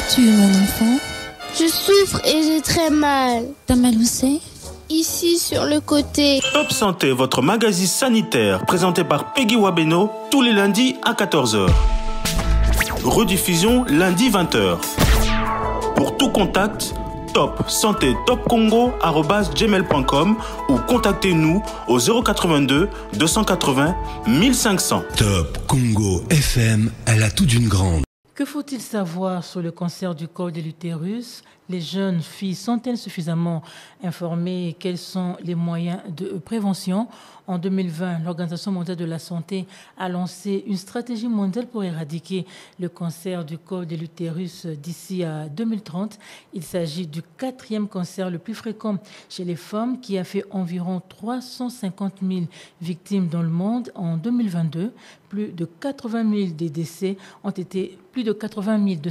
as-tu, mon enfant? Je souffre et j'ai très mal. T'as mal où c'est? Ici, sur le côté. Top Santé, votre magazine sanitaire, présenté par Peggy Wabeno, tous les lundis à 14h. Rediffusion lundi 20h. Pour tout contact, top santé topcongo@gmail.com ou contactez-nous au 082 280 1500. Top Congo FM, elle a tout d'une grande. Que faut-il savoir sur le cancer du col de l'utérus? Les jeunes filles sont-elles suffisamment informées? Quels sont les moyens de prévention? En 2020, l'Organisation mondiale de la santé a lancé une stratégie mondiale pour éradiquer le cancer du col de l'utérus d'ici à 2030. Il s'agit du 4e cancer le plus fréquent chez les femmes qui a fait environ 350 000 victimes dans le monde en 2022. Plus de 80 000 de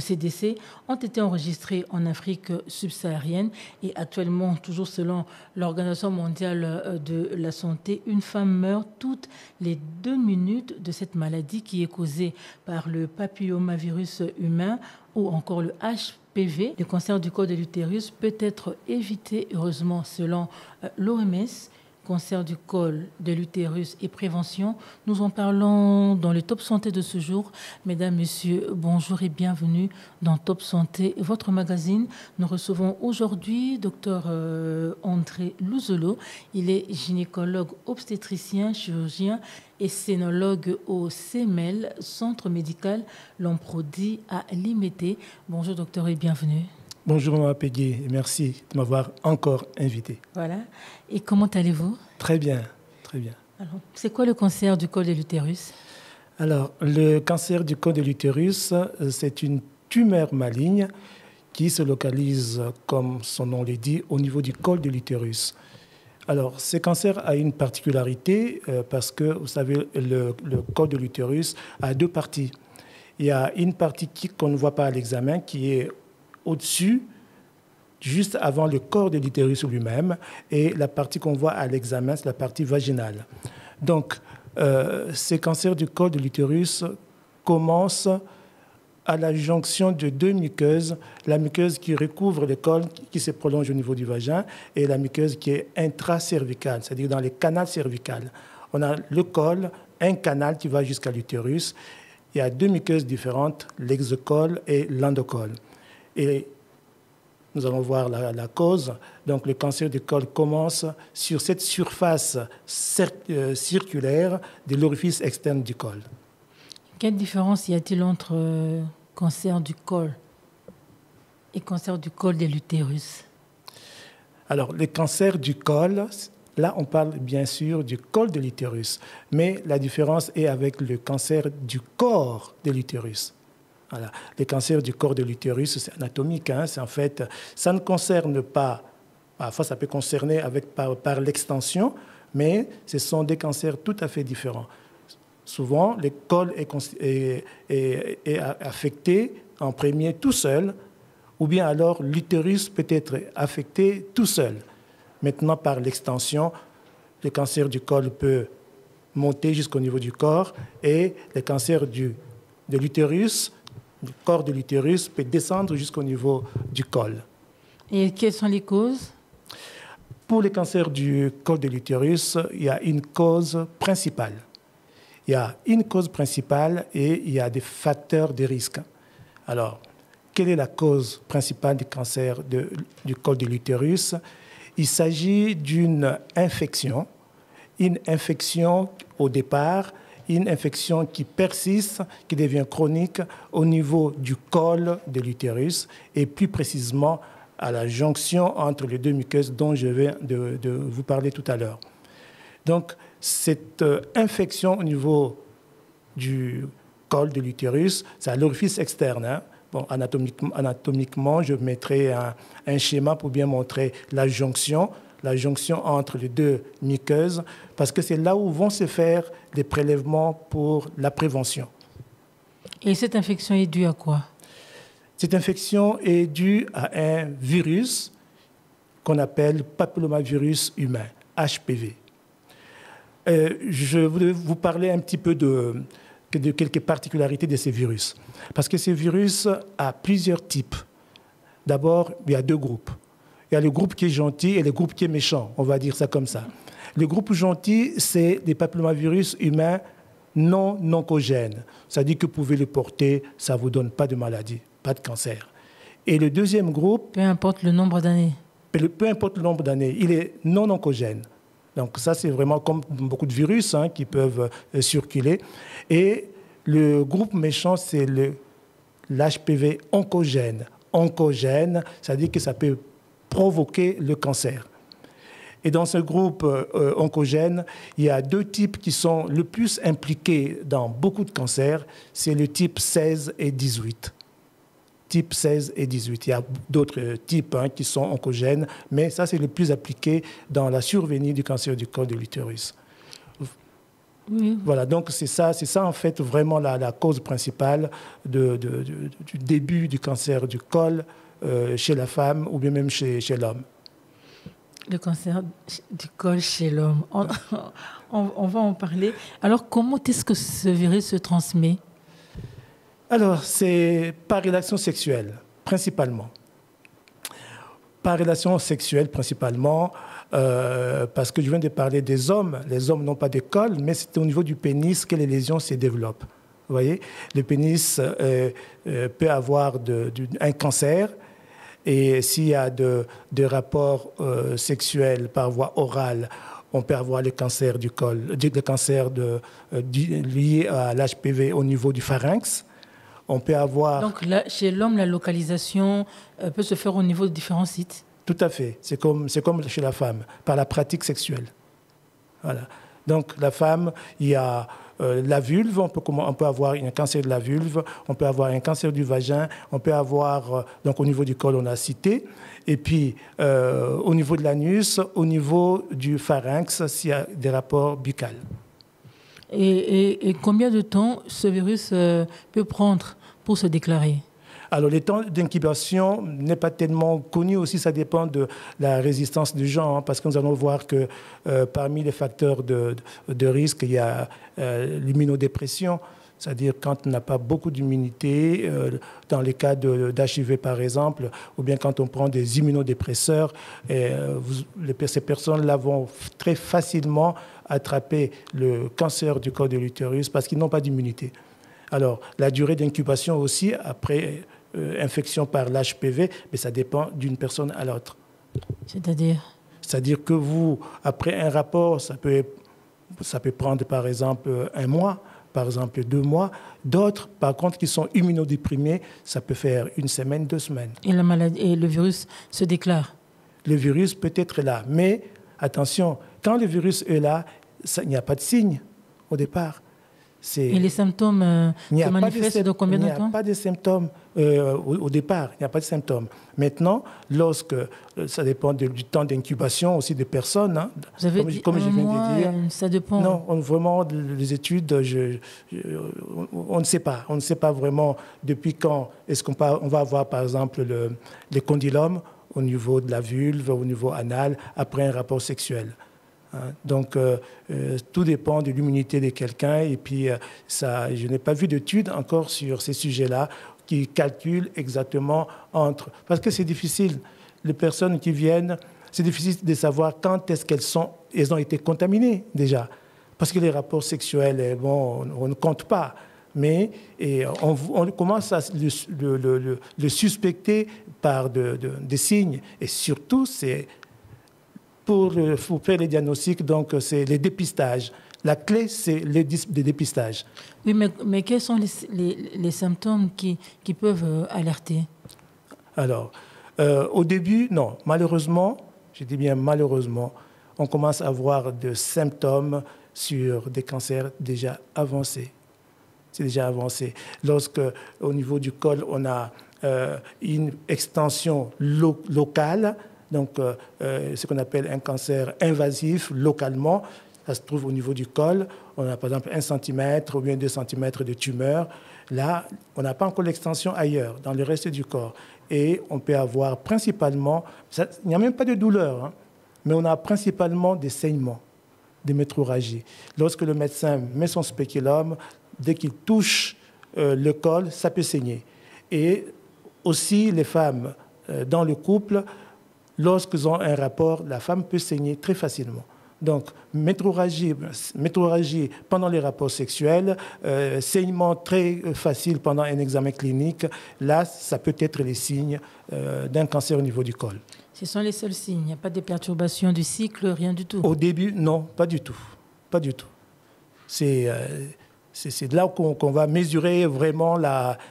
ces décès ont été enregistrés en Afrique subsaharienne. Et actuellement, toujours selon l'Organisation mondiale de la santé, une femme meurt toutes les 2 minutes de cette maladie qui est causée par le papillomavirus humain ou encore le HPV. Le cancer du col de l'utérus peut être évité, heureusement, selon l'OMS. Cancer du col de l'utérus et prévention. Nous en parlons dans le Top Santé de ce jour. Mesdames, Messieurs, bonjour et bienvenue dans Top Santé, votre magazine. Nous recevons aujourd'hui Dr André Louzolo. Il est gynécologue obstétricien, chirurgien et scénologue au CEMEL, Centre médical Lamprodi à Limete. Bonjour docteur et bienvenue. Bonjour Mme Peggy, merci de m'avoir encore invité. Voilà. Et comment allez-vous? Très bien, très bien. Alors, c'est quoi le cancer du col de l'utérus? Alors, le cancer du col de l'utérus, c'est une tumeur maligne qui se localise, comme son nom le dit, au niveau du col de l'utérus. Alors, ce cancer a une particularité parce que, vous savez, le col de l'utérus a 2 parties. Il y a une partie qu'on ne voit pas à l'examen qui est au-dessus, juste avant le corps de l'utérus lui-même, et la partie qu'on voit à l'examen, c'est la partie vaginale. Donc, ces cancers du col de l'utérus commencent à la jonction de 2 muqueuses, la muqueuse qui recouvre le col, qui se prolonge au niveau du vagin, et la muqueuse qui est intracervicale, c'est-à-dire dans les canaux cervicales. On a le col, un canal qui va jusqu'à l'utérus. Il y a 2 muqueuses différentes, l'exocole et l'endocole. Et nous allons voir la cause. Donc, le cancer du col commence sur cette surface circulaire de l'orifice externe du col. Quelle différence y a-t-il entre cancer du col et cancer du col de l'utérus? Alors, le cancer du col, là, on parle bien sûr du col de l'utérus, mais la différence est avec le cancer du corps de l'utérus. Voilà. Les cancers du corps de l'utérus, c'est anatomique. C'est en fait, ça ne concerne pas, parfois ça peut concerner par l'extension, mais ce sont des cancers tout à fait différents. Souvent, le col est affecté en premier tout seul, ou bien alors l'utérus peut être affecté tout seul. Maintenant, par l'extension, le cancer du col peut monter jusqu'au niveau du corps et le cancer de l'utérus, le corps de l'utérus peut descendre jusqu'au niveau du col. Et quelles sont les causes? Pour les cancers du col de l'utérus, il y a une cause principale. Il y a une cause principale et il y a des facteurs de risque. Alors, quelle est la cause principale du cancer du col de l'utérus? Il s'agit d'une infection. Une infection au départ, une infection qui persiste, qui devient chronique au niveau du col de l'utérus et plus précisément à la jonction entre les 2 muqueuses dont je viens de vous parler tout à l'heure. Donc, cette infection au niveau du col de l'utérus, c'est à l'orifice externe. Bon, anatomiquement, je mettrai un schéma pour bien montrer la jonction entre les 2 muqueuses, parce que c'est là où vont se faire des prélèvements pour la prévention. Et cette infection est due à quoi? Cette infection est due à un virus qu'on appelle papillomavirus humain, HPV. Je voulais vous parler un petit peu de de quelques particularités de ces virus. Parce que ces virus a plusieurs types. D'abord, il y a deux groupes. Il y a le groupe qui est gentil et le groupe qui est méchant, on va dire ça comme ça. Le groupe gentil, c'est des papillomavirus humains non oncogènes. C'est-à-dire que vous pouvez le porter, ça ne vous donne pas de maladie, pas de cancer. Et le deuxième groupe... Peu importe le nombre d'années. Peu importe le nombre d'années, il est non oncogène. Donc ça, c'est vraiment comme beaucoup de virus qui peuvent circuler. Et le groupe méchant, c'est l'HPV oncogène. Oncogène, c'est-à-dire que ça peut provoquer le cancer. Et dans ce groupe oncogène, il y a deux types qui sont le plus impliqués dans beaucoup de cancers. C'est le type 16 et 18. Type 16 et 18. Il y a d'autres types qui sont oncogènes, mais ça, c'est le plus appliqué dans la survenue du cancer du col de l'utérus. Oui. Voilà, donc c'est ça en fait vraiment la cause principale du début du cancer du col chez la femme ou bien même chez l'homme. Le cancer du col chez l'homme. On va en parler. Alors, comment est-ce que ce virus se transmet? Alors, c'est par relation sexuelle, principalement. Par relation sexuelle, principalement, parce que je viens de parler des hommes. Les hommes n'ont pas de col, mais c'est au niveau du pénis que les lésions se développent. Vous voyez, le pénis peut avoir un cancer. Et s'il y a des rapports sexuels par voie orale, on peut avoir le cancer du col, le cancer lié à l'HPV au niveau du pharynx. On peut avoir... Donc là, chez l'homme, la localisation peut se faire au niveau de différents sites. Tout à fait. C'est comme chez la femme, par la pratique sexuelle. Voilà. Donc la femme, il y a la vulve, on peut avoir un cancer de la vulve, on peut avoir un cancer du vagin, on peut avoir, donc au niveau du col, on a cité, et puis au niveau de l'anus, au niveau du pharynx, s'il y a des rapports buccaux. Et combien de temps ce virus peut prendre pour se déclarer? Alors, le temps d'incubation n'est pas tellement connu aussi, ça dépend de la résistance du genre, parce que nous allons voir que parmi les facteurs de risque, il y a l'immunodépression, c'est-à-dire quand on n'a pas beaucoup d'immunité, dans les cas d'HIV par exemple, ou bien quand on prend des immunodépresseurs, ces personnes-là vont très facilement attraper le cancer du col de l'utérus parce qu'ils n'ont pas d'immunité. Alors, la durée d'incubation aussi, après infection par l'HPV, mais ça dépend d'une personne à l'autre. C'est-à-dire que vous, après un rapport, ça peut prendre par exemple un mois, par exemple 2 mois. D'autres, par contre, qui sont immunodéprimés, ça peut faire 1 semaine, 2 semaines. Et la maladie, et le virus se déclare? Le virus peut être là, mais attention, quand le virus est là, il n'y a pas de signe au départ. Et les symptômes se manifestent de combien de temps? Il n'y a pas de symptômes au départ, il n'y a pas de symptômes. Maintenant, ça dépend du temps d'incubation aussi des personnes. Hein, vous avez comme je viens de dire. Ça dépend. Non, vraiment, les études, on ne sait pas. On ne sait pas vraiment depuis quand est-ce qu'on va avoir, par exemple, les condylomes au niveau de la vulve, au niveau anal, après un rapport sexuel. Donc, tout dépend de l'immunité de quelqu'un. Et puis, je n'ai pas vu d'études encore sur ces sujets-là qui calculent exactement parce que c'est difficile. Les personnes qui viennent, c'est difficile de savoir quand est-ce qu'elles ont été contaminées déjà. Parce que les rapports sexuels, on ne compte pas. Mais on commence à le suspecter par des signes. Et surtout, c'est... Pour faire les diagnostics, donc c'est les dépistages. La clé, c'est le dépistage. Oui, mais quels sont les symptômes qui peuvent alerter? Alors, au début, non. Malheureusement, je dis bien malheureusement, on commence à avoir des symptômes sur des cancers déjà avancés. C'est déjà avancé. Lorsque, au niveau du col, on a une extension locale, donc ce qu'on appelle un cancer invasif localement, ça se trouve au niveau du col. On a par exemple 1 cm ou bien 2 cm de tumeur. Là, on n'a pas encore l'extension ailleurs, dans le reste du corps. Et on peut avoir principalement, il n'y a même pas de douleur, hein, mais on a principalement des saignements, des métrorragies. Lorsque le médecin met son spéculum, dès qu'il touche le col, ça peut saigner. Et aussi, les femmes dans le couple, lorsqu'ils ont un rapport, la femme peut saigner très facilement. Donc, métrorragie pendant les rapports sexuels, saignement très facile pendant un examen clinique, là, ça peut être les signes d'un cancer au niveau du col. Ce sont les seuls signes, il n'y a pas de perturbation du cycle, rien du tout? Au début, non, pas du tout. Pas du tout. C'est là qu'on va mesurer vraiment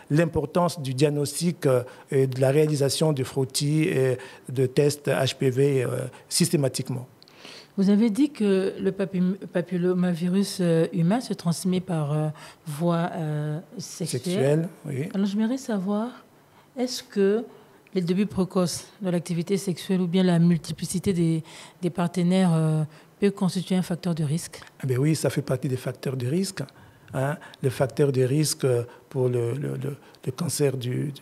l'importance du diagnostic et de la réalisation de frottis et de tests HPV systématiquement. Vous avez dit que le papillomavirus humain se transmet par voie sexuelle. Oui. Alors, j'aimerais savoir, est-ce que les débuts précoces de l'activité sexuelle ou bien la multiplicité des partenaires peut constituer un facteur de risque? Eh bien oui, ça fait partie des facteurs de risque. Hein. Le facteur de risque pour le cancer du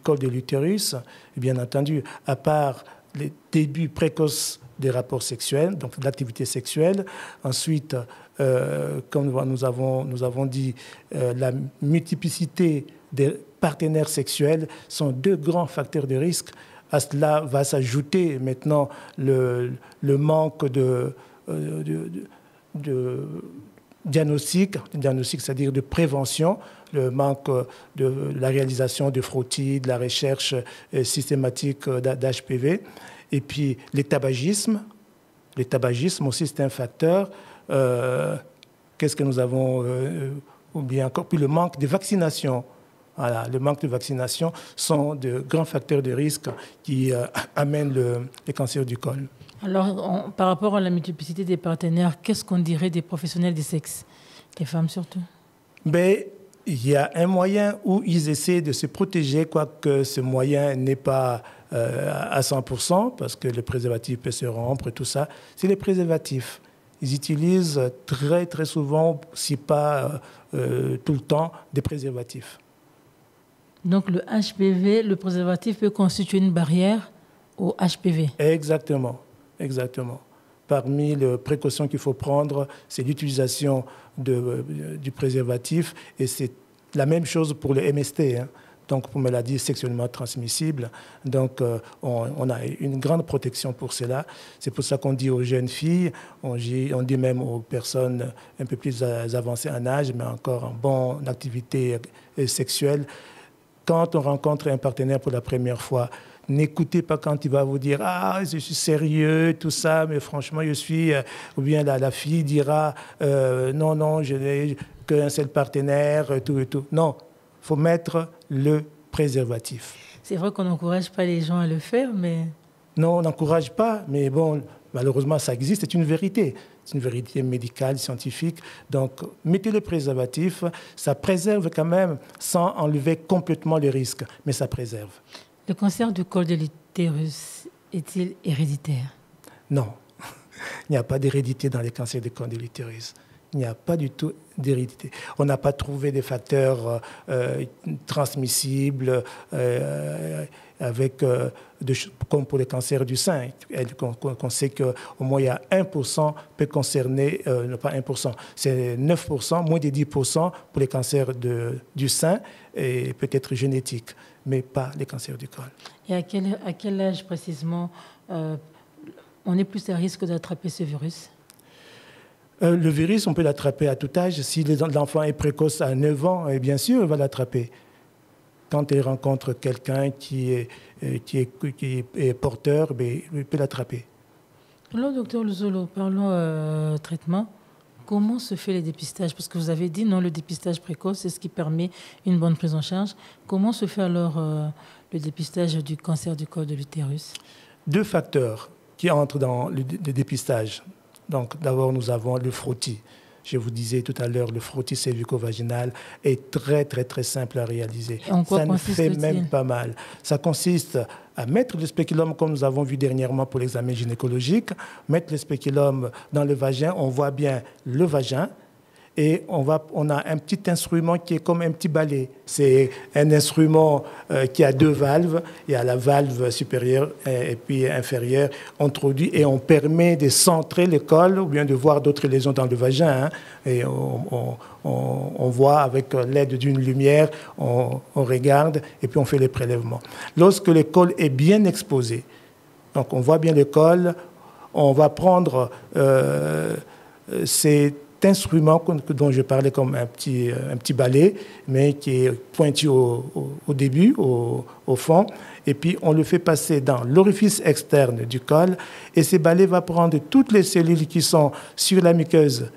col de l'utérus, bien entendu, à part les débuts précoces des rapports sexuels, donc de l'activité sexuelle. Ensuite, comme nous avons dit, la multiplicité des partenaires sexuels sont deux grands facteurs de risque. À cela va s'ajouter maintenant le manque de diagnostic, c'est-à-dire de prévention, le manque de la réalisation de frottis, de la recherche systématique d'HPV. Et puis, les tabagismes. Le tabagisme aussi, c'est un facteur. Qu'est-ce que nous avons oublié encore? Puis le manque de vaccination. Voilà, le manque de vaccination sont de grands facteurs de risque qui amènent le cancer du col. Alors, par rapport à la multiplicité des partenaires, qu'est-ce qu'on dirait des professionnels du sexe, des femmes surtout? Il y a un moyen où ils essaient de se protéger, quoique ce moyen n'est pas à 100%, parce que le préservatif peut se rompre et tout ça. C'est les préservatifs. Ils utilisent très, très souvent, si pas tout le temps, des préservatifs. Donc le HPV, le préservatif peut constituer une barrière au HPV? Exactement. Parmi les précautions qu'il faut prendre, c'est l'utilisation du préservatif, et c'est la même chose pour le MST, hein. Donc pour maladies sexuellement transmissibles. Donc on a une grande protection pour cela. C'est pour ça qu'on dit aux jeunes filles, on dit même aux personnes un peu plus avancées en âge, mais encore en bonne activité sexuelle, quand on rencontre un partenaire pour la première fois, n'écoutez pas quand il va vous dire « Ah, je suis sérieux, tout ça, mais franchement, je suis... » Ou bien la fille dira « Non, je n'ai qu'un seul partenaire, tout et tout. » Non, il faut mettre le préservatif. C'est vrai qu'on n'encourage pas les gens à le faire, mais... Non, on n'encourage pas, mais bon, malheureusement, ça existe, c'est une vérité. C'est une vérité médicale, scientifique. Donc, mettez le préservatif, ça préserve quand même, sans enlever complètement le risque, mais ça préserve. Le cancer du col de l'utérus est-il héréditaire? Non, il n'y a pas d'hérédité dans les cancers du col de l'utérus. Il n'y a pas du tout d'hérédité. On n'a pas trouvé des facteurs transmissibles comme pour les cancers du sein. On sait qu'au moins il y a 1% peut concerner, pas 1%, c'est 9%, moins de 10% pour les cancers du sein et peut-être génétiques, mais pas les cancers du col. Et à quel âge précisément on est plus à risque d'attraper ce virus? Le virus, on peut l'attraper à tout âge. Si l'enfant est précoce à 9 ans, et bien sûr, il va l'attraper. Quand il rencontre quelqu'un qui est porteur, il peut l'attraper. Alors, docteur Luzolo, parlons traitement. Comment se fait le dépistage? Parce que vous avez dit, non, le dépistage précoce, c'est ce qui permet une bonne prise en charge. Comment se fait alors le dépistage du cancer du col de l'utérus? 2 facteurs qui entrent dans le dépistage. Donc, d'abord, nous avons le frottis. Je vous disais tout à l'heure, le frottis cervico-vaginal est très, très, très simple à réaliser. Ça ne fait même pas mal. Ça consiste à mettre le spéculum, comme nous avons vu dernièrement pour l'examen gynécologique, mettre le spéculum dans le vagin. On voit bien le vagin. et on a un petit instrument qui est comme un petit balai. C'est un instrument qui a 2 valves. Il y a la valve supérieure et puis inférieure introduite et on permet de centrer le col ou bien de voir d'autres lésions dans le vagin. Hein. Et on voit avec l'aide d'une lumière, on regarde et puis on fait les prélèvements. Lorsque le col est bien exposé, donc on voit bien le col, on va prendre cet instrument dont je parlais comme un petit balai, mais qui est pointu au début, au fond, et puis on le fait passer dans l'orifice externe du col, et ce balai va prendre toutes les cellules qui sont sur la muqueuse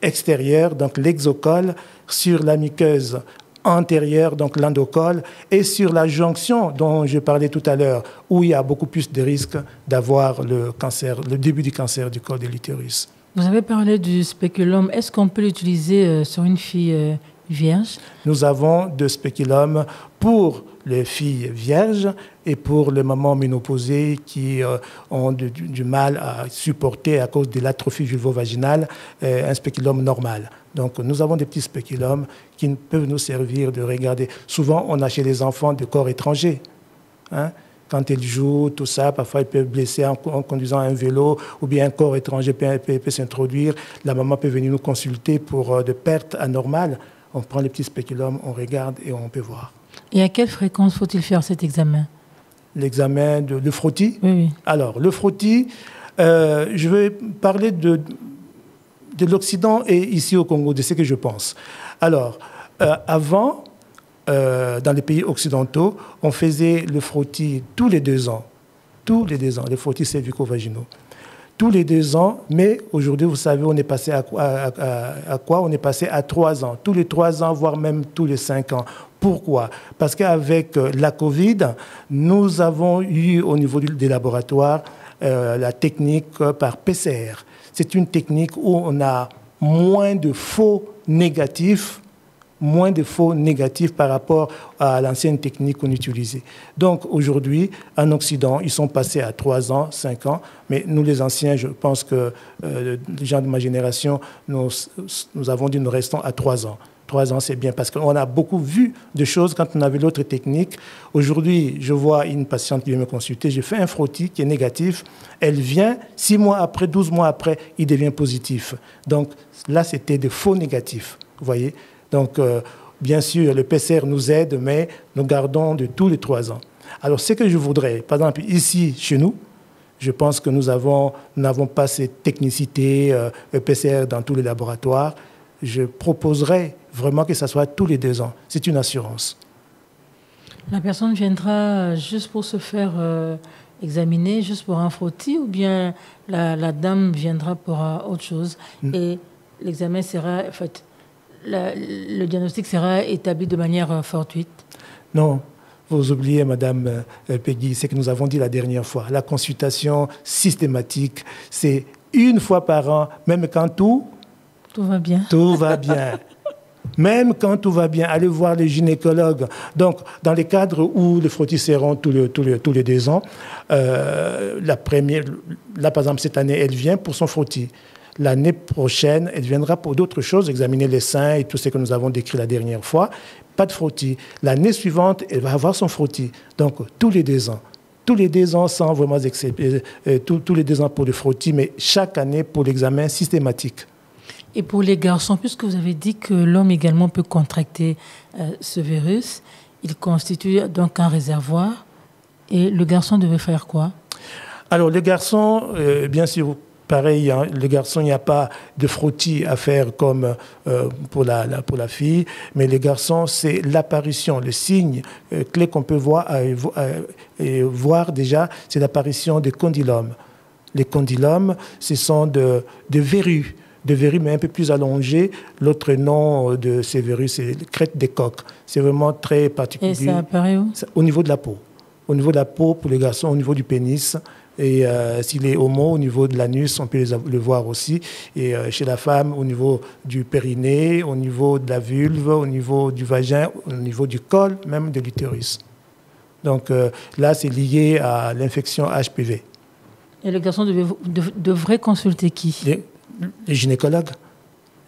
extérieure, donc l'exocole, sur la muqueuse antérieure, donc l'endocole, et sur la jonction dont je parlais tout à l'heure, où il y a beaucoup plus de risques d'avoir le cancer, le début du cancer du col de l'utérus. Vous avez parlé du spéculum. Est-ce qu'on peut l'utiliser sur une fille vierge? Nous avons de spéculum pour les filles vierges et pour les mamans ménopausées qui ont du mal à supporter à cause de l'atrophie vulvo-vaginale un spéculum normal. Donc nous avons des petits spéculums qui peuvent nous servir de regarder. Souvent, on a chez les enfants de corps étrangers. Hein? Quand ils jouent, tout ça, parfois ils peuvent blesser en conduisant un vélo ou bien un corps étranger peut s'introduire. La maman peut venir nous consulter pour des pertes anormales. On prend les petits spéculums, on regarde et on peut voir. Et à quelle fréquence faut-il faire cet examen? L'examen de frottis? Oui. Alors, le frottis, je vais parler de l'Occident et ici au Congo, de ce que je pense. Alors, avant... dans les pays occidentaux, on faisait le frottis tous les 2 ans. Tous les 2 ans, les frottis cervico-vaginaux. Tous les 2 ans, mais aujourd'hui, vous savez, on est passé à quoi? On est passé à 3 ans. Tous les 3 ans, voire même tous les 5 ans. Pourquoi? Parce qu'avec la Covid, nous avons eu au niveau des laboratoires la technique par PCR. C'est une technique où on a moins de faux négatifs par rapport à l'ancienne technique qu'on utilisait. Donc aujourd'hui, en Occident, ils sont passés à 3 ans, 5 ans, mais nous les anciens, je pense que les gens de ma génération, nous avons dit nous restons à 3 ans. 3 ans, c'est bien, parce qu'on a beaucoup vu de choses quand on avait l'autre technique. Aujourd'hui, je vois une patiente qui vient me consulter, j'ai fait un frottis qui est négatif, elle vient, 6 mois après, 12 mois après, il devient positif. Donc là, c'était des faux négatifs, vous voyez. Donc, bien sûr, le PCR nous aide, mais nous gardons de tous les 3 ans. Alors, ce que je voudrais, par exemple, ici, chez nous, je pense que nous n'avons pas cette technicité PCR dans tous les laboratoires. Je proposerais vraiment que ça soit tous les 2 ans. C'est une assurance. La personne viendra juste pour se faire examiner, juste pour un frottis, ou bien la dame viendra pour autre chose et l'examen sera fait. Le diagnostic sera établi de manière fortuite? Non, vous oubliez, Madame Peggy, ce que nous avons dit la dernière fois. La consultation systématique, c'est 1 fois par an, même quand tout va bien. Tout va bien. Même quand tout va bien, allez voir les gynécologues. Donc, dans les cadres où les frottis seront tous les 2 ans, la première, là, par exemple, cette année, elle vient pour son frottis. L'année prochaine, elle viendra pour d'autres choses, examiner les seins et tout ce que nous avons décrit la dernière fois. Pas de frottis. L'année suivante, elle va avoir son frottis. Donc, tous les 2 ans. Tous les 2 ans, sans vraiment excepter, tous les 2 ans pour le frottis, mais chaque année pour l'examen systématique. Et pour les garçons, puisque vous avez dit que l'homme également peut contracter ce virus, il constitue donc un réservoir. Et le garçon devait faire quoi? Alors, le garçon, bien sûr, pareil, hein, le garçon, il n'y a pas de frottis à faire comme pour la fille, mais le garçon, c'est l'apparition, le signe clé qu'on peut voir déjà, c'est l'apparition des condylomes. Les condylomes, ce sont de verrues mais un peu plus allongées. L'autre nom de ces verrues, c'est crête des coques. C'est vraiment très particulier. Et ça apparaît où? Au niveau de la peau. Au niveau de la peau, pour les garçons, au niveau du pénis. Et s'il est homo, au niveau de l'anus, on peut le voir aussi. Et chez la femme, au niveau du périnée, au niveau de la vulve, au niveau du vagin, au niveau du col, même de l'utérus. Donc là, c'est lié à l'infection HPV. Et le garçon devrait consulter qui? Les gynécologues.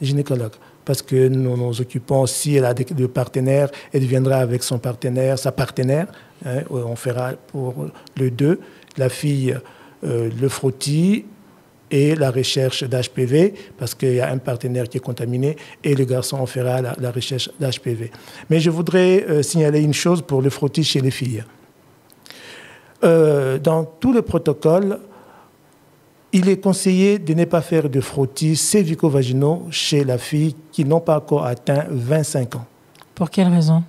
Les gynécologues. parce que nous nous occupons, si elle a des partenaires, elle viendra avec son partenaire, sa partenaire. Hein, on fera pour le 2, la fille, le frottis et la recherche d'HPV, parce qu'il y a un partenaire qui est contaminé, et le garçon, on fera la recherche d'HPV. Mais je voudrais signaler une chose pour le frottis chez les filles. Dans tout le protocole, il est conseillé de ne pas faire de frottis cervico-vaginaux chez la fille qui n'ont pas encore atteint 25 ans. Pour quelle raison?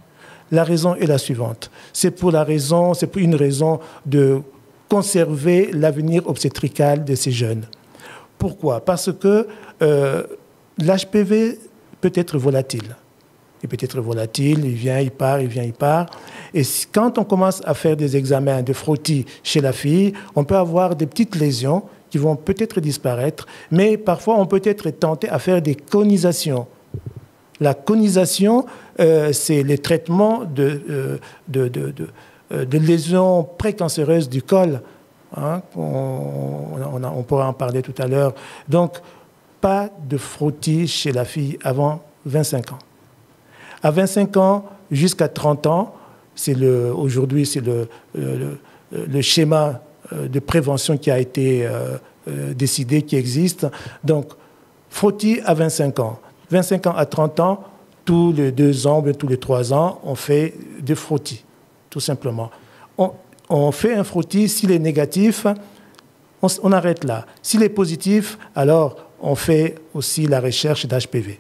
La raison est la suivante. C'est pour une raison de conserver l'avenir obstétrical de ces jeunes. Pourquoi? Parce que l'HPV peut être volatile. Il peut être volatile, il vient, il part, il vient, il part. Et quand on commence à faire des examens de frottis chez la fille, on peut avoir des petites lésions qui vont peut-être disparaître, mais parfois on peut être tenté à faire des conisations. La conisation, c'est le traitement de lésions précancéreuses du col. Hein, on pourra en parler tout à l'heure. Donc, pas de frottis chez la fille avant 25 ans. À 25 ans jusqu'à 30 ans, aujourd'hui, c'est le schéma de prévention qui a été décidé, qui existe. Donc, frottis à 25 ans. 25 ans à 30 ans, tous les 2 ans, tous les 3 ans, on fait des frottis, tout simplement. On fait un frottis, s'il est négatif, on arrête là. S'il est positif, alors on fait aussi la recherche d'HPV.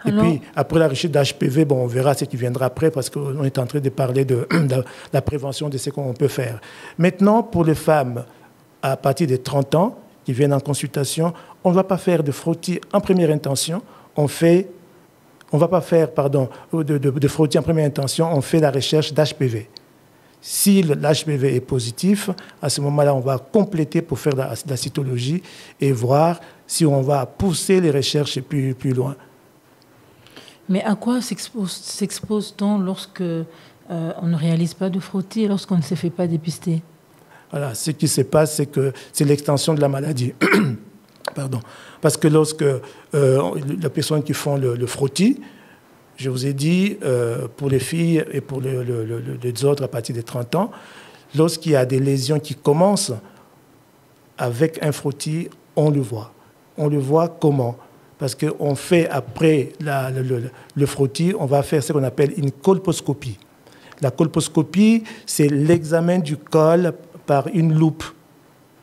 Et puis, après la recherche d'HPV, on verra ce qui viendra après, parce qu'on est en train de parler de la prévention de ce qu'on peut faire. Maintenant, pour les femmes à partir de 30 ans qui viennent en consultation, on ne va pas faire de frottis en première intention. On ne va pas faire de frottis en première intention, on fait la recherche d'HPV. Si l'HPV est positif, à ce moment-là, on va compléter pour faire la cytologie et voir si on va pousser les recherches plus loin. Mais à quoi s'expose-t-on lorsque on ne réalise pas de frottis et lorsqu'on ne se fait pas dépister? Voilà, ce qui se passe, c'est que c'est l'extension de la maladie. Pardon. Parce que lorsque les personnes qui font le frottis, je vous ai dit, pour les filles et pour les autres à partir de 30 ans, lorsqu'il y a des lésions qui commencent avec un frottis, on le voit. On le voit comment? Parce qu'on fait, après le frottis, on va faire ce qu'on appelle une colposcopie. La colposcopie, c'est l'examen du col par une loupe.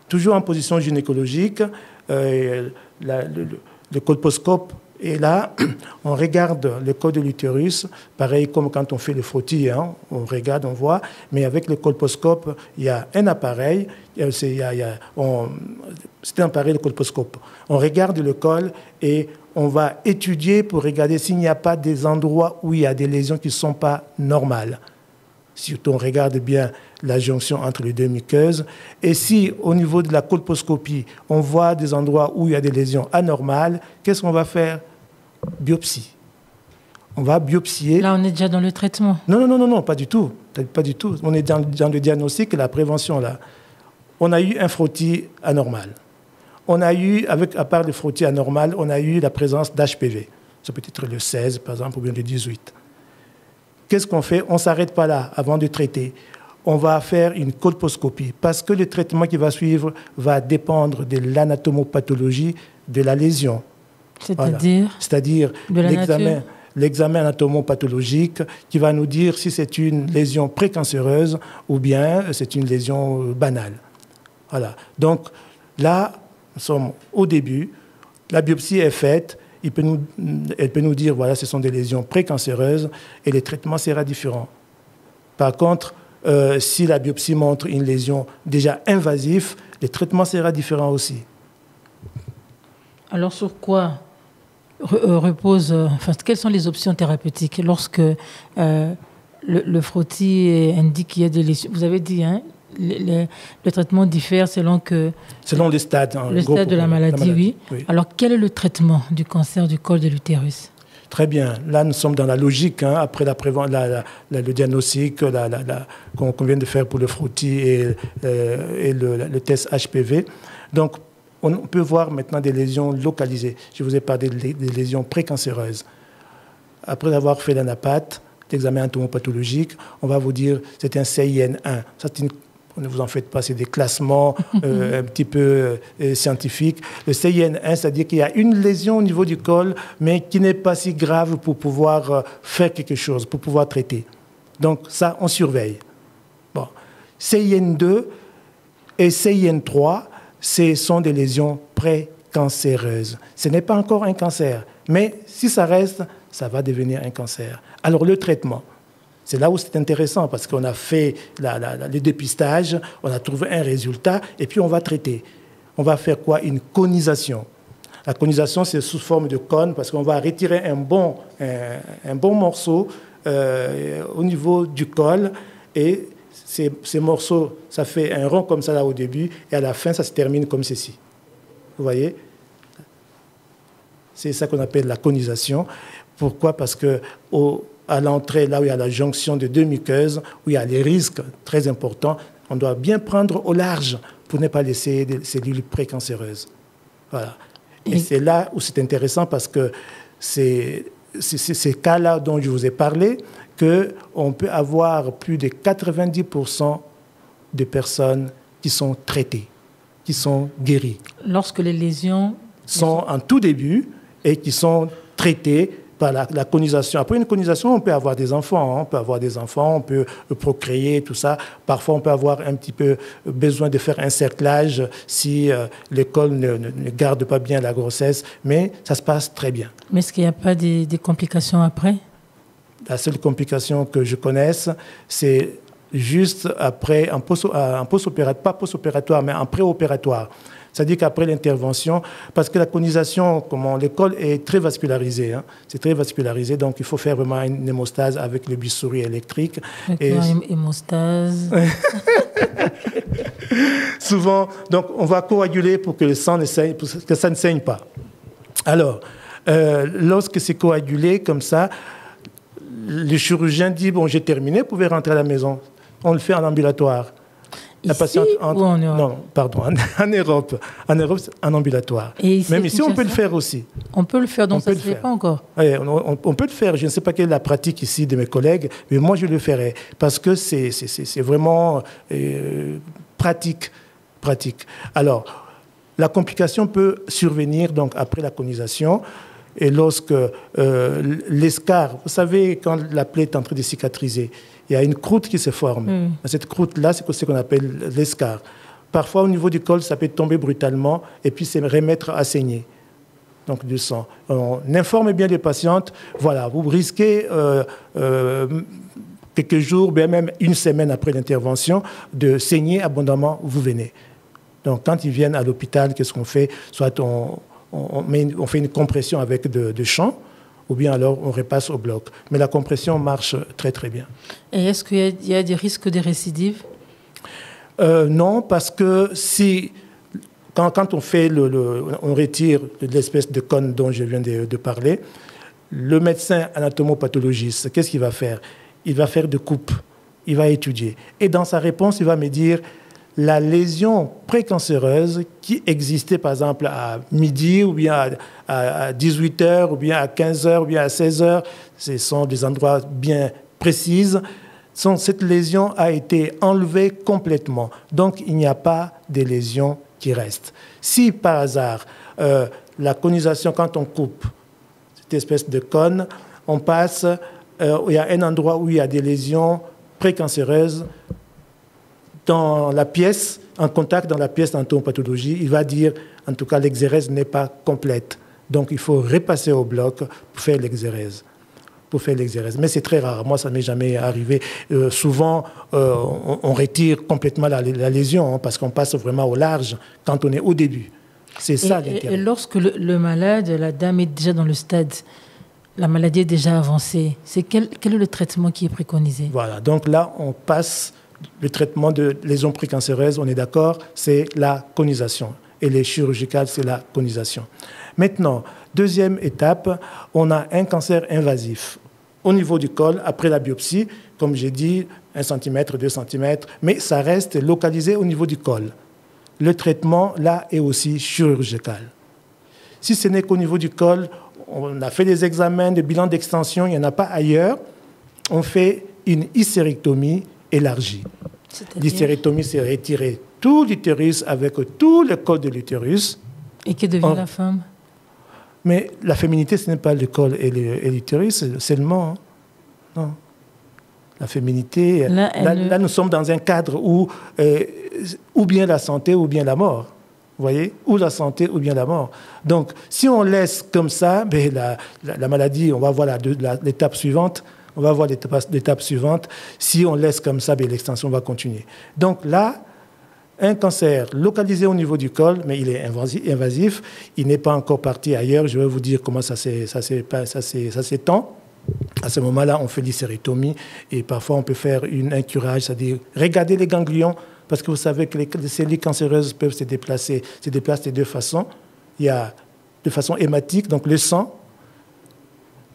Toujours en position gynécologique, le colposcope est là, on regarde le col de l'utérus, pareil comme quand on fait le frottis, hein, on regarde, on voit, mais avec le colposcope, il y a un appareil, c'est un appareil de colposcope. On regarde le col et on va étudier pour regarder s'il n'y a pas des endroits où il y a des lésions qui ne sont pas normales. Surtout, on regarde bien la jonction entre les deux muqueuses. Et si, au niveau de la colposcopie, on voit des endroits où il y a des lésions anormales, qu'est-ce qu'on va faire? Biopsie. On va biopsier. Là, on est déjà dans le traitement. Non, pas du tout. Pas du tout. On est dans le diagnostic et la prévention, là. On a eu un frottis anormal. On a eu, à part le frottis anormal, on a eu la présence d'HPV. Ça peut être le 16, par exemple, ou bien le 18. Qu'est-ce qu'on fait? On ne s'arrête pas là avant de traiter. On va faire une colposcopie parce que le traitement qui va suivre va dépendre de l'anatomopathologie de la lésion. C'est-à-dire? Voilà. C'est-à-dire l'examen anatomopathologique qui va nous dire si c'est une lésion précancéreuse ou bien c'est une lésion banale. Voilà. Donc là, nous sommes au début. La biopsie est faite. Elle peut nous dire, voilà, ce sont des lésions précancéreuses et le traitement sera différent. Par contre, si la biopsie montre une lésion déjà invasive, le traitement sera différent aussi. Alors, sur quoi quelles sont les options thérapeutiques lorsque le frottis indique qu'il y a des lésions? Vous avez dit, hein, le traitement diffère selon les stades. Le stade de la maladie, oui. Alors, quel est le traitement du cancer du col de l'utérus? Très bien. Là, nous sommes dans la logique, hein, après le diagnostic qu'on vient de faire pour le frottis et le test HPV. Donc, On peut voir maintenant des lésions localisées. Je vous ai parlé des lésions précancéreuses. Après avoir fait l'anapathe, l'examen entomopathologique, on va vous dire c'est un CIN1. Ça, ne vous en faites pas, c'est des classements un petit peu scientifiques. Le CIN1, c'est-à-dire qu'il y a une lésion au niveau du col, mais qui n'est pas si grave pour pouvoir faire quelque chose, pour pouvoir traiter. Donc ça, on surveille. Bon. CIN2 et CIN3, ce sont des lésions précancéreuses. Ce n'est pas encore un cancer, mais si ça reste, ça va devenir un cancer. Alors le traitement, c'est là où c'est intéressant parce qu'on a fait le dépistage, on a trouvé un résultat et puis on va traiter. On va faire quoi? Une conisation. La conisation, c'est sous forme de cône parce qu'on va retirer un bon morceau au niveau du col et ces morceaux, ça fait un rond comme ça là au début et à la fin, ça se termine comme ceci. Vous voyez? C'est ça qu'on appelle la conisation. Pourquoi? Parce que à l'entrée, là où il y a la jonction de deux muqueuses, où il y a des risques très importants, on doit bien prendre au large pour ne pas laisser des cellules précancéreuses. Voilà. Et c'est là où c'est intéressant parce que c'est ces cas-là dont je vous ai parlé qu'on peut avoir plus de 90% de personnes qui sont traitées, qui sont guéries. Lorsque les lésions sont en tout début et qui sont traitées par la conisation. Après une conisation, on peut avoir des enfants. On peut procréer, tout ça. Parfois, on peut avoir un petit peu besoin de faire un cerclage si le col ne garde pas bien la grossesse. Mais ça se passe très bien. Mais est-ce qu'il n'y a pas des complications après? La seule complication que je connaisse, c'est juste après, en post-opératoire, pas post-opératoire, mais en préopératoire. C'est-à-dire qu'après l'intervention, parce que la conisation, le col est très vascularisé, c'est très vascularisé, donc il faut faire vraiment une hémostase avec le bistouri électrique. Hémostase. Souvent, donc on va coaguler pour que le sang ne saigne, pour que ça ne saigne pas. Alors, lorsque c'est coagulé comme ça, le chirurgien dit bon, j'ai terminé, vous pouvez rentrer à la maison. On le fait en ambulatoire. La patiente ou en Europe? Non, pardon, en Europe. En Europe, c'est en ambulatoire. Même ici, on peut le faire aussi. On peut le faire, donc ça ne se fait pas encore? Oui, on peut le faire. Je ne sais pas quelle est la pratique ici de mes collègues, mais moi, je le ferai parce que c'est vraiment pratique. Alors, la complication peut survenir donc, après la conisation. Et lorsque l'escar, vous savez, quand la plaie est en train de cicatriser, il y a une croûte qui se forme. Cette croûte-là, c'est ce qu'on appelle l'escar. Parfois, au niveau du col, ça peut tomber brutalement et puis se remettre à saigner. Donc, du sang. On informe bien les patientes. Voilà, vous risquez quelques jours, bien même une semaine après l'intervention, de saigner abondamment, vous venez. Donc, quand ils viennent à l'hôpital, qu'est-ce qu'on fait? Soit on fait une compression avec de champ, ou bien alors on repasse au bloc. Mais la compression marche très très bien. Et est-ce qu'il y a des risques de récidive? Non, parce que quand on fait on retire l'espèce de cône dont je viens de parler, le médecin anatomopathologiste, qu'est-ce qu'il va faire? Il va faire des coupes, il va étudier. Et dans sa réponse, il va me dire la lésion précancéreuse qui existait par exemple à midi ou bien à 18h ou bien à 15h ou bien à 16h, ce sont des endroits bien précis, cette lésion a été enlevée complètement. Donc il n'y a pas de lésion qui reste. Si par hasard, la conisation, quand on coupe cette espèce de cône, on passe, il y a un endroit où il y a des lésions précancéreuses, dans la pièce, en contact dans la pièce d'entomopathologie, il va dire, en tout cas, l'exérèse n'est pas complète. Donc, il faut repasser au bloc pour faire l'exérèse. Mais c'est très rare. Moi, ça ne m'est jamais arrivé. Souvent, on retire complètement la lésion parce qu'on passe vraiment au large quand on est au début. C'est ça l'intérêt. Et lorsque le malade, la dame est déjà dans le stade, la maladie est déjà avancée, quel est le traitement qui est préconisé? Voilà. Donc là, on passe... Le traitement de lésions précancéreuses, on est d'accord, c'est la conisation. Et les chirurgicales, c'est la conisation. Maintenant, deuxième étape, on a un cancer invasif. Au niveau du col, après la biopsie, comme j'ai dit, 1 cm, 2 cm, mais ça reste localisé au niveau du col. le traitement, là, est aussi chirurgical. Si ce n'est qu'au niveau du col, on a fait des examens, des bilans d'extension, il n'y en a pas ailleurs, on fait une hystérectomie élargie. L'hystérectomie, c'est retirer tout l'utérus avec tout le col de l'utérus. Et que devient la femme? Mais la féminité, ce n'est pas le col et l'utérus seulement. Non. La féminité, là, nous sommes dans un cadre où ou bien la santé ou bien la mort. Vous voyez? Ou la santé ou bien la mort. Donc, si on laisse comme ça, ben, la maladie, on va voir l'étape suivante. On va voir l'étape suivante. Si on laisse comme ça, ben, l'extension va continuer. Donc là, un cancer localisé au niveau du col, mais il est invasif. Il n'est pas encore parti ailleurs. Je vais vous dire comment ça s'étend. À ce moment-là, on fait l'hystérectomie et parfois on peut faire un curage, c'est-à-dire regarder les ganglions, parce que vous savez que les cellules cancéreuses peuvent se déplacent de deux façons. Il y a de façon hématique, donc le sang,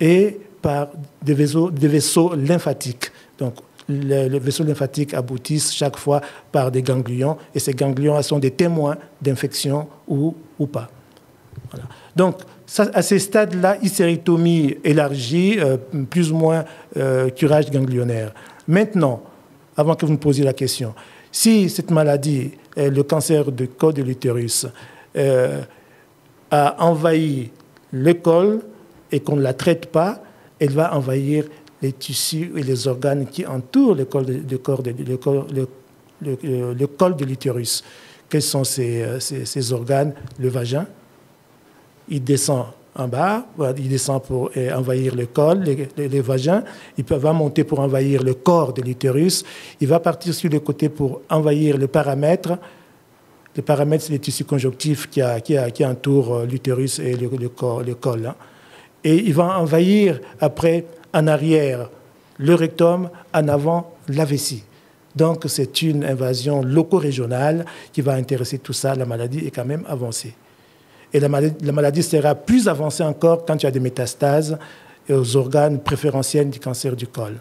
et par des vaisseaux lymphatiques. Donc, les vaisseaux lymphatiques aboutissent chaque fois par des ganglions, et ces ganglions sont des témoins d'infection ou pas. Voilà. Donc, ça, à ces stades-là, hystérectomie élargie, plus ou moins curage ganglionnaire. Maintenant, avant que vous me posiez la question, si cette maladie, le cancer du col de l'utérus, a envahi le col et qu'on ne la traite pas, elle va envahir les tissus et les organes qui entourent le col de l'utérus. Quels sont ces organes? Le vagin, il descend en bas, il descend pour envahir le col, les vagins, il va monter pour envahir le corps de l'utérus, il va partir sur le côté pour envahir le paramètre. Le paramètre, c'est les tissus conjonctifs qui entourent l'utérus et le col. Hein. Et il va envahir après, en arrière, le rectum, en avant, la vessie. Donc, c'est une invasion loco-régionale qui va intéresser tout ça. La maladie est quand même avancée. Et la maladie sera plus avancée encore quand il y a des métastases aux organes préférentiels du cancer du col.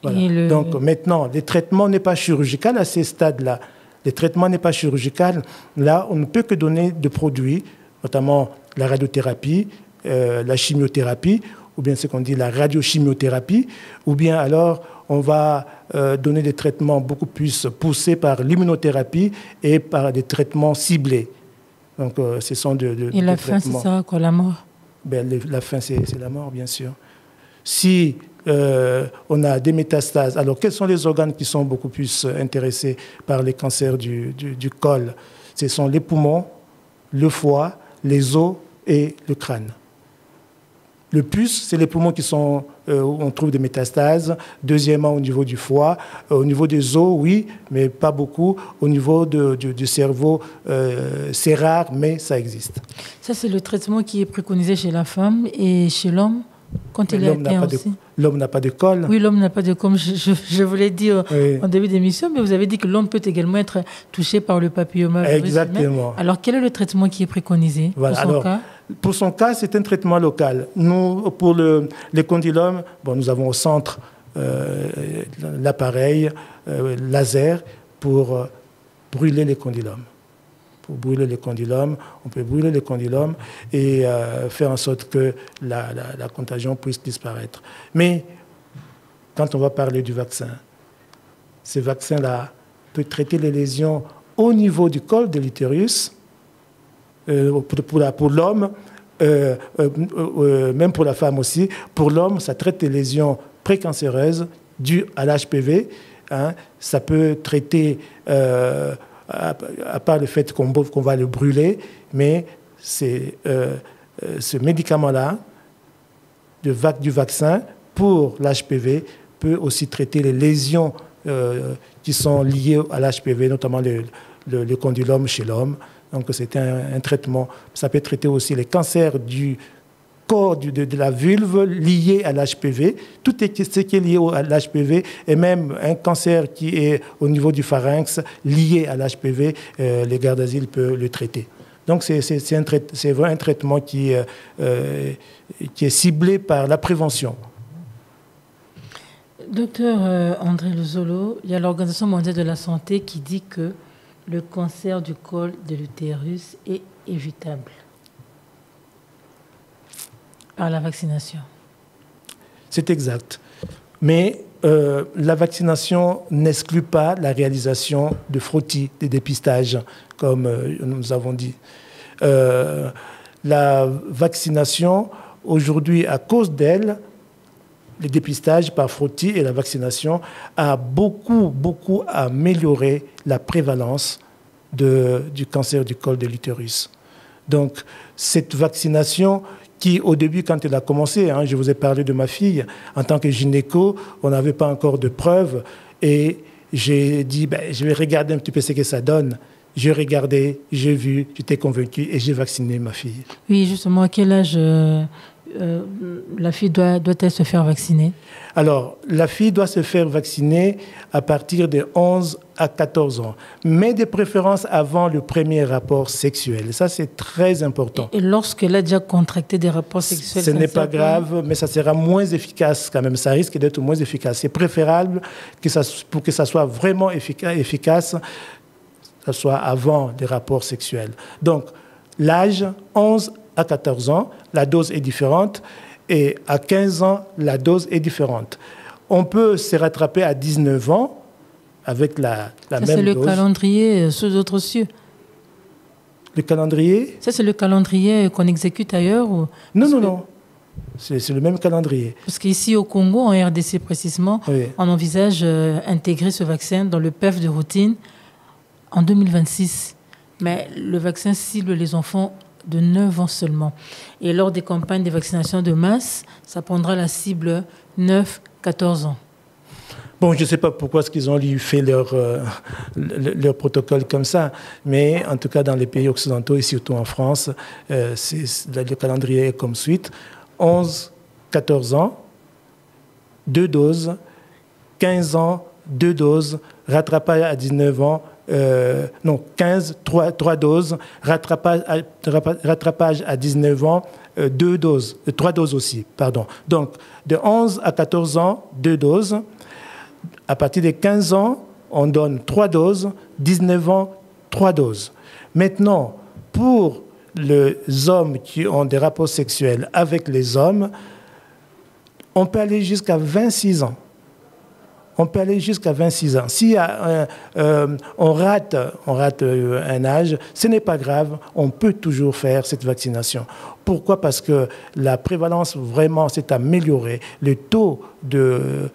Voilà. Donc, maintenant, le traitement n'est pas chirurgical à ces stades-là. Le traitement n'est pas chirurgical. Là, on ne peut que donner des produits, notamment la radiothérapie, la chimiothérapie, ou bien ce qu'on dit la radiochimiothérapie, ou bien alors on va donner des traitements beaucoup plus poussés par l'immunothérapie et par des traitements ciblés. Donc, ce sont et la fin, c'est ça, quoi, la mort? Ben, la fin, c'est la mort, bien sûr. Si on a des métastases, alors quels sont les organes qui sont beaucoup plus intéressés par les cancers du col? Ce sont les poumons, le foie, les os et le crâne. Le plus, c'est les poumons qui sont où on trouve des métastases. Deuxièmement, au niveau du foie. Au niveau des os, oui, mais pas beaucoup. Au niveau du cerveau, c'est rare, mais ça existe. Ça, c'est le traitement qui est préconisé chez la femme et chez l'homme quand il est atteint aussi. L'homme n'a pas de col. Oui, l'homme n'a pas de col. Je vous l'ai dit en début d'émission, mais vous avez dit que l'homme peut également être touché par le papillomavirus. Exactement. Alors, quel est le traitement qui est préconisé pour son cas? Pour son cas, c'est un traitement local. Nous, pour les condylomes, nous avons au centre l'appareil laser pour brûler les condylomes. Pour brûler les condylomes, on peut brûler les condylomes et faire en sorte que la contagion puisse disparaître. Mais quand on va parler du vaccin, ce vaccin-là peut traiter les lésions au niveau du col de l'utérus, pour l'homme, même pour la femme aussi. Pour l'homme, ça traite les lésions précancéreuses dues à l'HPV. Hein. Ça peut traiter, à part le fait qu'on va le brûler, mais c'est ce médicament-là, du vaccin pour l'HPV, peut aussi traiter les lésions qui sont liées à l'HPV, notamment le condylome chez l'homme. Donc, c'est un traitement. Ça peut traiter aussi les cancers du corps de la vulve liés à l'HPV. Tout ce qui est lié à l'HPV, et même un cancer qui est au niveau du pharynx lié à l'HPV, les gardes d'asile peuvent le traiter. Donc, c'est un traitement qui est ciblé par la prévention. Docteur André Luzolo, il y a l'Organisation mondiale de la santé qui dit que le cancer du col de l'utérus est évitable par la vaccination. C'est exact. Mais la vaccination n'exclut pas la réalisation de frottis, des dépistages, comme nous avons dit. La vaccination, aujourd'hui, à cause d'elle, le dépistage par frottis et la vaccination a beaucoup amélioré la prévalence du cancer du col de l'utérus. Donc, cette vaccination qui, au début, quand elle a commencé, je vous ai parlé de ma fille, en tant que gynéco, on n'avait pas encore de preuves. Et j'ai dit, je vais regarder un petit peu ce que ça donne. J'ai regardé, j'ai vu, j'étais convaincu et j'ai vacciné ma fille. Oui, justement, à quel âge la fille doit-elle se faire vacciner? Alors, la fille doit se faire vacciner à partir de 11 à 14 ans, mais de préférence avant le premier rapport sexuel. Ça, c'est très important. Et lorsqu'elle a déjà contracté des rapports sexuels? Ce n'est pas grave, mais ça sera moins efficace quand même. Ça risque d'être moins efficace. C'est préférable pour que ça soit vraiment efficace, ça soit avant les rapports sexuels. Donc, l'âge, 11 à 14 ans, la dose est différente. Et à 15 ans, la dose est différente. On peut se rattraper à 19 ans avec la même dose. C'est le calendrier sous d'autres cieux. Le calendrier? Ça, c'est le calendrier qu'on exécute ailleurs ou... Non. C'est le même calendrier. Parce qu'ici au Congo, en RDC précisément, oui, on envisage d'intégrer ce vaccin dans le PEF de routine en 2026. Mais le vaccin cible les enfants de 9 ans seulement. Et lors des campagnes de vaccination de masse, ça prendra la cible 9-14 ans. Bon, je ne sais pas pourquoi est-ce qu'ils ont fait leur protocole comme ça, mais en tout cas dans les pays occidentaux et surtout en France, le calendrier est comme suite. 11-14 ans, 2 doses, 15 ans, 2 doses, rattrapage à 19 ans, 15, 3 doses, rattrapage à 19 ans, 2 doses, 3 doses aussi, pardon. Donc, de 11 à 14 ans, 2 doses. À partir de 15 ans, on donne 3 doses, 19 ans, 3 doses. Maintenant, pour les hommes qui ont des rapports sexuels avec les hommes, on peut aller jusqu'à 26 ans. On peut aller jusqu'à 26 ans. Si on rate un âge, ce n'est pas grave, on peut toujours faire cette vaccination. Pourquoi? Parce que la prévalence vraiment s'est améliorée. Le taux de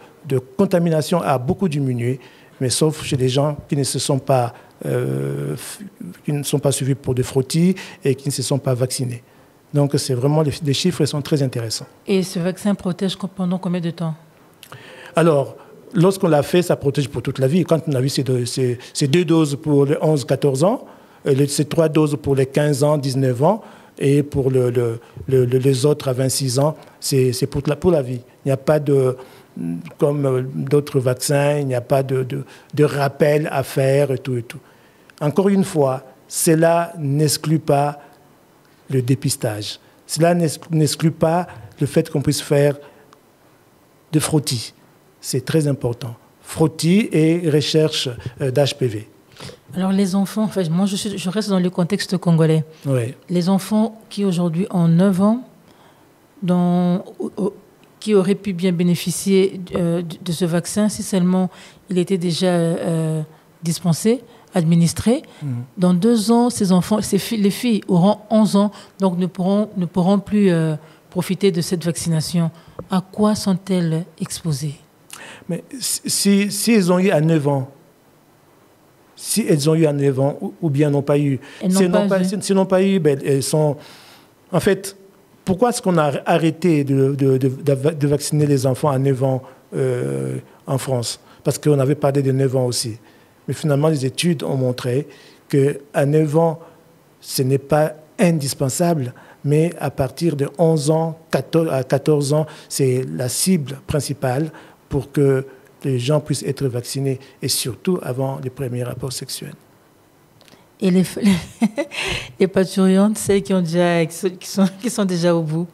contamination a beaucoup diminué, mais sauf chez les gens qui ne sont pas suivis pour des frottis et qui ne se sont pas vaccinés. Donc c'est vraiment, les chiffres sont très intéressants. Et ce vaccin protège pendant combien de temps? Alors, lorsqu'on l'a fait, ça protège pour toute la vie. Quand on a vu ces 2 doses pour les 11-14 ans, ces 3 doses pour les 15 ans, 19 ans, et pour les autres à 26 ans, c'est pour la vie. Il n'y a pas comme d'autres vaccins, il n'y a pas de rappel à faire et tout. Encore une fois, cela n'exclut pas le dépistage. Cela n'exclut pas le fait qu'on puisse faire de frottis. C'est très important. Frottis et recherche d'HPV. Alors les enfants, moi je reste dans le contexte congolais. Oui. Les enfants qui aujourd'hui ont 9 ans, qui auraient pu bien bénéficier de ce vaccin si seulement il était déjà dispensé, administré. Dans 2 ans, les filles auront 11 ans, donc ne pourront plus profiter de cette vaccination. À quoi sont-elles exposées? Mais si elles ont eu à 9 ans, ou bien n'ont pas eu, si elles n'ont pas eu, elles sont... En fait, pourquoi est-ce qu'on a arrêté de vacciner les enfants à 9 ans en France? Parce qu'on avait parlé de 9 ans aussi. Mais finalement, les études ont montré qu'à 9 ans, ce n'est pas indispensable, mais à partir de 11 ans, à 14 ans, c'est la cible principale pour que les gens puissent être vaccinés, et surtout avant les premiers rapports sexuels. Et les parturientes, celles qui sont déjà au bout?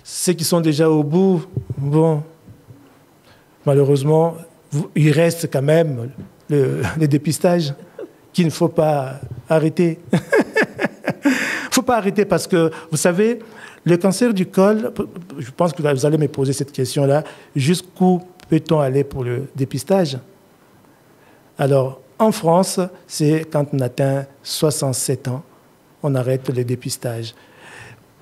Ceux qui sont déjà au bout, bon, malheureusement, il reste quand même le dépistage. qu'il ne faut pas arrêter. Il ne faut pas arrêter parce que, vous savez, le cancer du col, je pense que vous allez me poser cette question-là, jusqu'où peut-on aller pour le dépistage? Alors, en France, c'est quand on atteint 67 ans, on arrête le dépistage.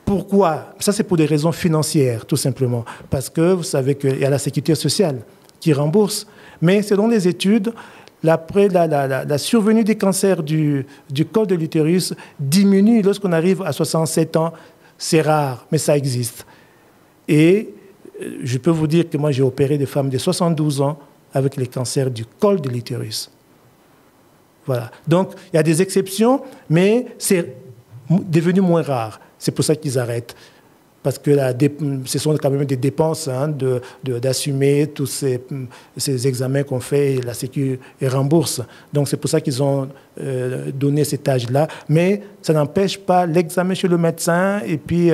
Pourquoi? Ça, c'est pour des raisons financières, tout simplement. Parce que vous savez qu'il y a la sécurité sociale qui rembourse. Mais selon les études, la survenue des cancers du col de l'utérus diminue lorsqu'on arrive à 67 ans. C'est rare, mais ça existe. Et je peux vous dire que moi, j'ai opéré des femmes de 72 ans avec les cancers du col de l'utérus. Voilà. Donc, il y a des exceptions, mais c'est devenu moins rare. C'est pour ça qu'ils arrêtent. Parce que ce sont quand même des dépenses d'assumer tous ces examens qu'on fait et la Sécu rembourse. Donc c'est pour ça qu'ils ont donné cet âge-là. Mais ça n'empêche pas l'examen chez le médecin et puis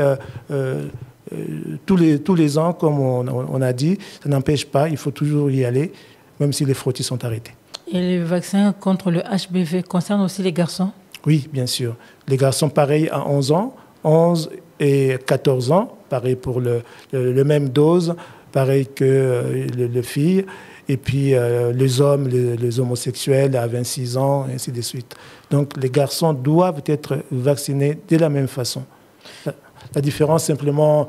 tous les ans, comme on a dit, ça n'empêche pas, il faut toujours y aller, même si les frottis sont arrêtés. Et le vaccin contre le HPV concerne aussi les garçons? Oui, bien sûr. Les garçons, pareil, à 11 ans, 11 et 14 ans, pareil pour le même dose, pareil que les filles, et puis les hommes, les homosexuels à 26 ans, et ainsi de suite. Donc les garçons doivent être vaccinés de la même façon. La différence simplement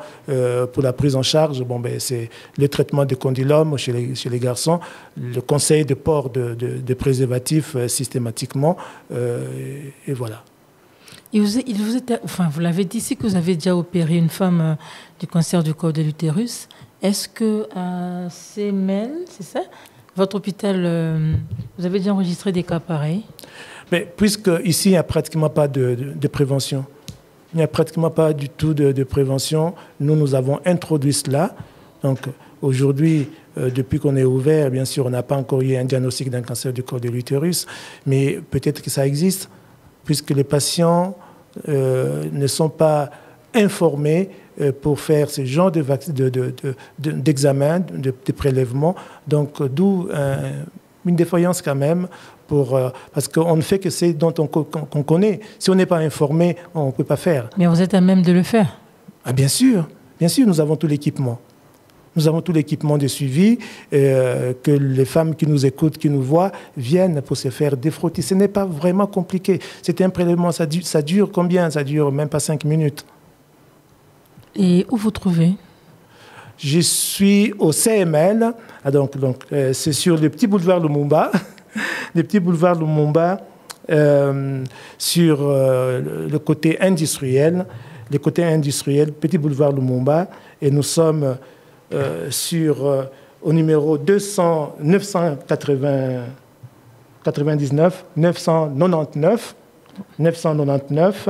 pour la prise en charge, c'est le traitement de condylome chez les garçons, le conseil de port de préservatifs systématiquement, et voilà. Et vous l'avez dit ici que vous avez déjà opéré une femme du cancer du col de l'utérus. Est-ce que à CML, c'est ça, votre hôpital, vous avez déjà enregistré des cas pareils? Mais puisque ici, il n'y a pratiquement pas de prévention. Il n'y a pratiquement pas du tout de prévention. Nous avons introduit cela. Donc aujourd'hui, depuis qu'on est ouvert, bien sûr, on n'a pas encore eu un diagnostic d'un cancer du col de l'utérus, mais peut-être que ça existe, puisque les patients ne sont pas informés pour faire ce genre d'examen, de prélèvement. Donc, d'où une défaillance quand même, parce qu'on ne fait que ce dont qu'on connaît. Si on n'est pas informé, on ne peut pas faire. Mais vous êtes à même de le faire? Ah, bien sûr, nous avons tout l'équipement. Nous avons tout l'équipement de suivi, que les femmes qui nous écoutent, qui nous voient, viennent pour se faire défrotter. Ce n'est pas vraiment compliqué. C'est un prélèvement, ça dure combien? Ça dure même pas 5 minutes. Et où vous trouvez? Je suis au CML, donc c'est sur le petit boulevard Lumumba, le petit boulevard Lumumba, sur le côté industriel, petit boulevard Lumumba, et nous sommes au numéro 999,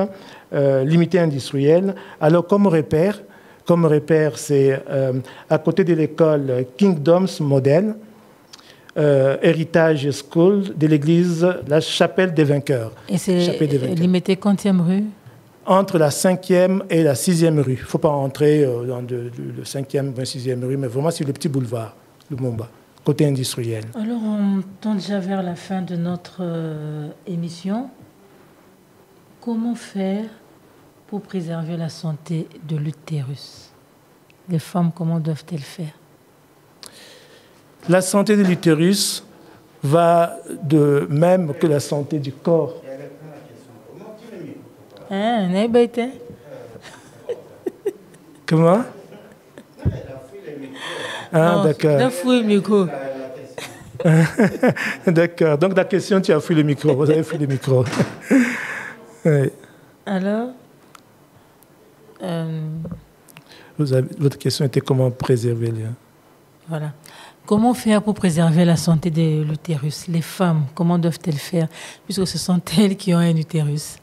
limité industriel. Alors, comme repère, c'est à côté de l'école Kingdoms Model, Héritage School de l'église La Chapelle des Vainqueurs. Et c'est limité quantième rue? Entre la 5e et la 6e rue. Il ne faut pas entrer dans le 5e ou 6e rue, mais vraiment sur le petit boulevard, le Lumumba, côté industriel. Alors, on tend déjà vers la fin de notre émission. Comment faire pour préserver la santé de l'utérus? Les femmes, comment doivent-elles faire? La santé de l'utérus va de même que la santé du corps. Comment? Ah, d'accord. D'accord. Donc, la question, tu as fouillé le micro. Vous avez fouillé le micro. Oui. Alors, votre question était comment préserver les... Voilà. Comment faire pour préserver la santé de l'utérus? Les femmes, comment doivent-elles faire, puisque ce sont elles qui ont un utérus?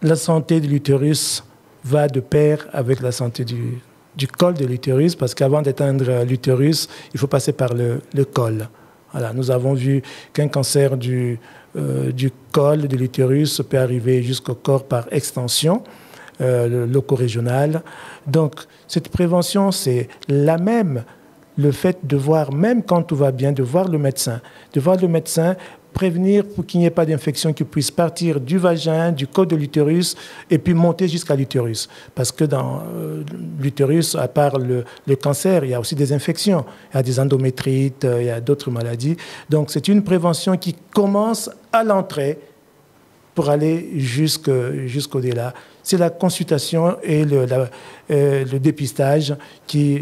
La santé de l'utérus va de pair avec la santé du col de l'utérus, parce qu'avant d'atteindre l'utérus, il faut passer par le col. Voilà, nous avons vu qu'un cancer du col de l'utérus peut arriver jusqu'au corps par extension, loco-régionale. Donc, cette prévention, c'est la même. Le fait de voir, même quand tout va bien, de voir le médecin prévenir pour qu'il n'y ait pas d'infection qui puisse partir du vagin, du col de l'utérus et puis monter jusqu'à l'utérus. Parce que dans l'utérus, à part le cancer, il y a aussi des infections. Il y a des endométrites, il y a d'autres maladies. Donc c'est une prévention qui commence à l'entrée pour aller jusqu'au-delà. C'est la consultation et le dépistage qui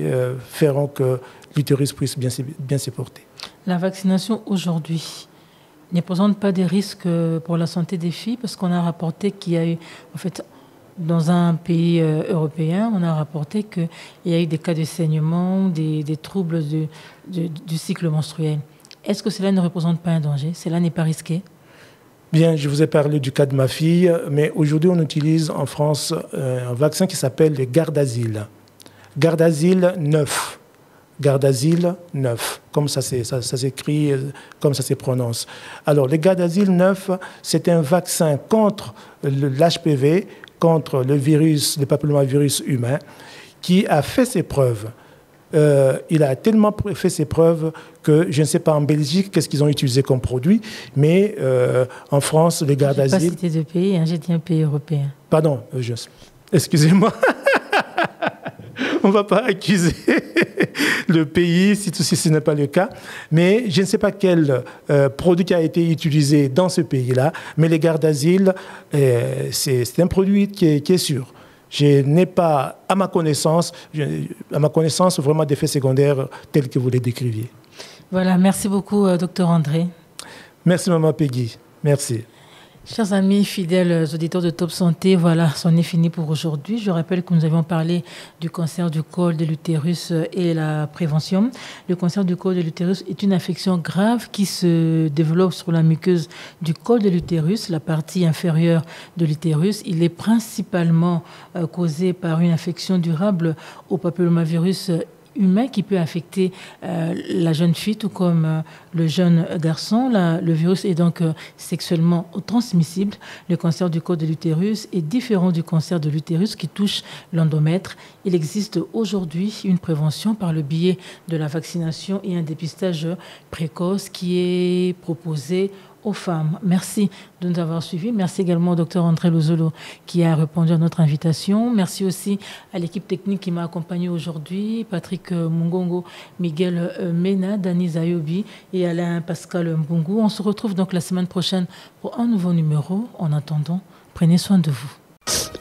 feront que l'utérus puisse bien se porter. La vaccination aujourd'hui ne présente pas des risques pour la santé des filles, parce qu'on a rapporté qu'il y a eu, en fait, dans un pays européen, on a rapporté qu'il y a eu des cas de saignement, des troubles du cycle menstruel. Est-ce que cela ne représente pas un danger? Cela n'est pas risqué? Bien, je vous ai parlé du cas de ma fille, mais aujourd'hui, on utilise en France un vaccin qui s'appelle le Gardasil. Gardasil 9. Gardasil 9, comme ça s'écrit, comme ça se prononce. Alors, le Gardasil 9, c'est un vaccin contre l'HPV, contre le papillomavirus humain, qui a fait ses preuves. Il a tellement fait ses preuves que je ne sais pas en Belgique qu'est-ce qu'ils ont utilisé comme produit, mais en France, le Gardasil... Je n'ai pas cité de pays, j'ai dit un pays européen. Pardon, excusez-moi. On ne va pas accuser le pays si ce n'est pas le cas. Mais je ne sais pas quel produit qui a été utilisé dans ce pays-là, mais le Gardasil, c'est un produit qui est sûr. Je n'ai pas, à ma connaissance, vraiment d'effets secondaires tels que vous les décriviez. Voilà, merci beaucoup, Dr André. Merci, Maman Peggy. Merci. Chers amis fidèles auditeurs de Top Santé, voilà, c'en est fini pour aujourd'hui. Je rappelle que nous avions parlé du cancer du col de l'utérus et la prévention. Le cancer du col de l'utérus est une infection grave qui se développe sur la muqueuse du col de l'utérus, la partie inférieure de l'utérus. Il est principalement causé par une infection durable au papillomavirus humain qui peut affecter la jeune fille tout comme le jeune garçon. Le virus est donc sexuellement transmissible. Le cancer du col de l'utérus est différent du cancer de l'utérus qui touche l'endomètre. Il existe aujourd'hui une prévention par le biais de la vaccination et un dépistage précoce qui est proposé aux femmes. Merci de nous avoir suivis. Merci également au Dr André Lozolo qui a répondu à notre invitation. Merci aussi à l'équipe technique qui m'a accompagné aujourd'hui, Patrick Mungongo, Miguel Mena, Dani Zayobi et Alain Pascal Mbungu. On se retrouve donc la semaine prochaine pour un nouveau numéro. En attendant, prenez soin de vous.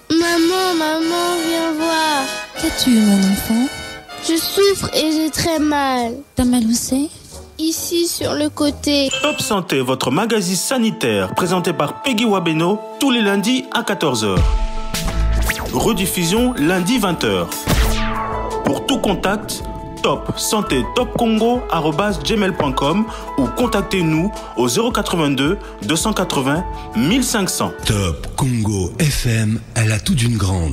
Maman, viens voir. Qu'as-tu, mon enfant? Je souffre et j'ai très mal. T'as mal où c'est? Ici, sur le côté. Top Santé, votre magazine sanitaire, présenté par Peggy Wabeno, tous les lundis à 14h. Rediffusion lundi 20h. Pour tout contact, topsanté-topcongo@gmail.com ou contactez-nous au 082 280 1500. Top Congo FM, elle a tout d'une grande.